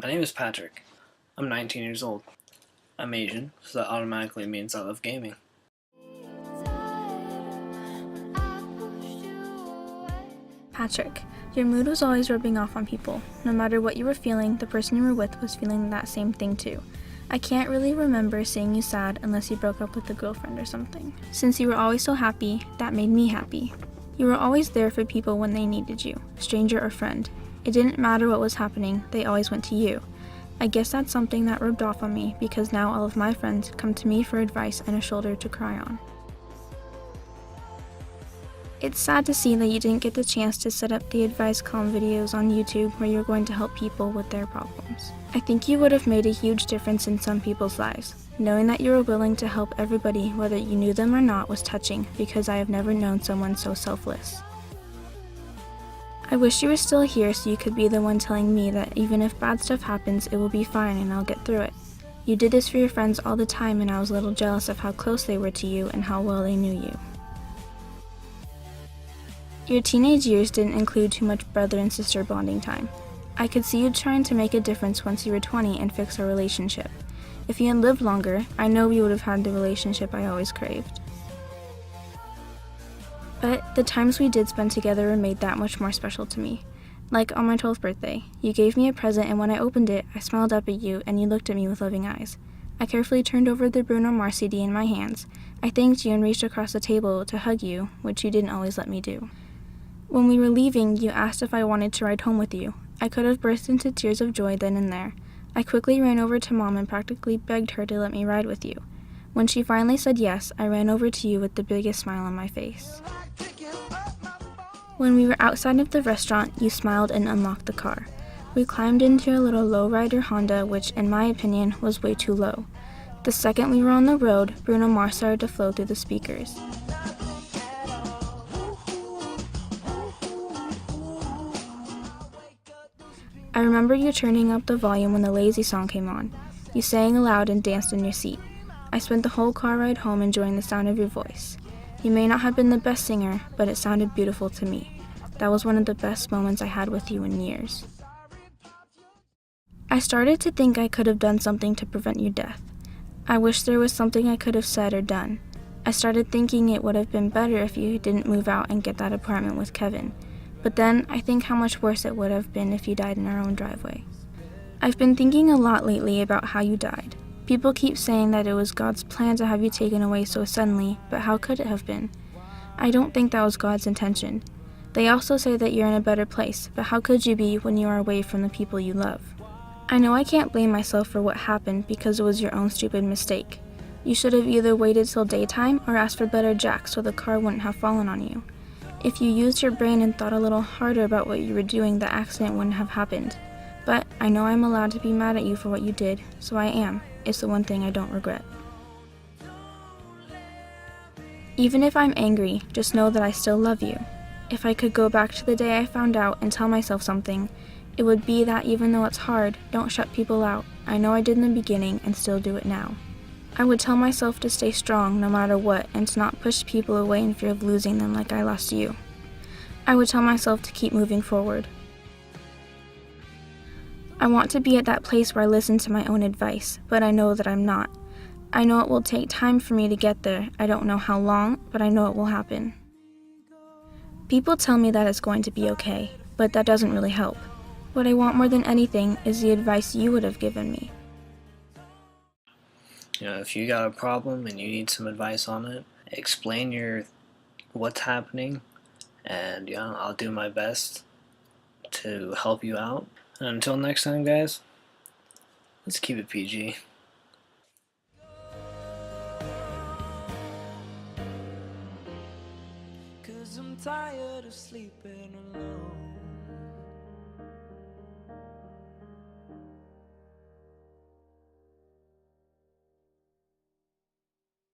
My name is Patrick. I'm 19 years old. I'm Asian, so that automatically means I love gaming. Patrick, your mood was always rubbing off on people. No matter what you were feeling, the person you were with was feeling that same thing too. I can't really remember seeing you sad unless you broke up with a girlfriend or something. Since you were always so happy, that made me happy. You were always there for people when they needed you, stranger or friend. It didn't matter what was happening, they always went to you. I guess that's something that rubbed off on me because now all of my friends come to me for advice and a shoulder to cry on. It's sad to see that you didn't get the chance to set up the advice column videos on YouTube where you're going to help people with their problems. I think you would have made a huge difference in some people's lives. Knowing that you were willing to help everybody, whether you knew them or not, was touching because I have never known someone so selfless. I wish you were still here so you could be the one telling me that even if bad stuff happens, it will be fine and I'll get through it. You did this for your friends all the time and I was a little jealous of how close they were to you and how well they knew you. Your teenage years didn't include too much brother and sister bonding time. I could see you trying to make a difference once you were 20 and fix our relationship. If you had lived longer, I know we would have had the relationship I always craved. But the times we did spend together were made that much more special to me. Like on my 12th birthday, you gave me a present and when I opened it, I smiled up at you and you looked at me with loving eyes. I carefully turned over the Bruno Mars CD in my hands. I thanked you and reached across the table to hug you, which you didn't always let me do. When we were leaving, you asked if I wanted to ride home with you. I could have burst into tears of joy then and there. I quickly ran over to Mom and practically begged her to let me ride with you. When she finally said yes, I ran over to you with the biggest smile on my face. When we were outside of the restaurant, you smiled and unlocked the car. We climbed into a little lowrider Honda, which, in my opinion, was way too low. The second we were on the road, Bruno Mars started to flow through the speakers. I remember you turning up the volume when the Lazy song came on. You sang aloud and danced in your seat. I spent the whole car ride home enjoying the sound of your voice. You may not have been the best singer, but it sounded beautiful to me. That was one of the best moments I had with you in years. I started to think I could have done something to prevent your death. I wish there was something I could have said or done. I started thinking it would have been better if you didn't move out and get that apartment with Kevin. But then I think how much worse it would have been if you died in our own driveway. I've been thinking a lot lately about how you died. People keep saying that it was God's plan to have you taken away so suddenly, but how could it have been? I don't think that was God's intention. They also say that you're in a better place, but how could you be when you are away from the people you love? I know I can't blame myself for what happened because it was your own stupid mistake. You should have either waited till daytime or asked for better jacks so the car wouldn't have fallen on you. If you used your brain and thought a little harder about what you were doing, the accident wouldn't have happened. But I know I'm allowed to be mad at you for what you did, so I am. It's the one thing I don't regret. Even if I'm angry, just know that I still love you. If I could go back to the day I found out and tell myself something, it would be that even though it's hard, don't shut people out. I know I did in the beginning and still do it now. I would tell myself to stay strong no matter what and to not push people away in fear of losing them like I lost you. I would tell myself to keep moving forward. I want to be at that place where I listen to my own advice, but I know that I'm not. I know it will take time for me to get there. I don't know how long, but I know it will happen. People tell me that it's going to be okay, but that doesn't really help. What I want more than anything is the advice you would have given me. If you got a problem and you need some advice on it, explain what's happening, and I'll do my best to help you out. And until next time, guys, let's keep it PG. Cause I'm tired of sleeping alone.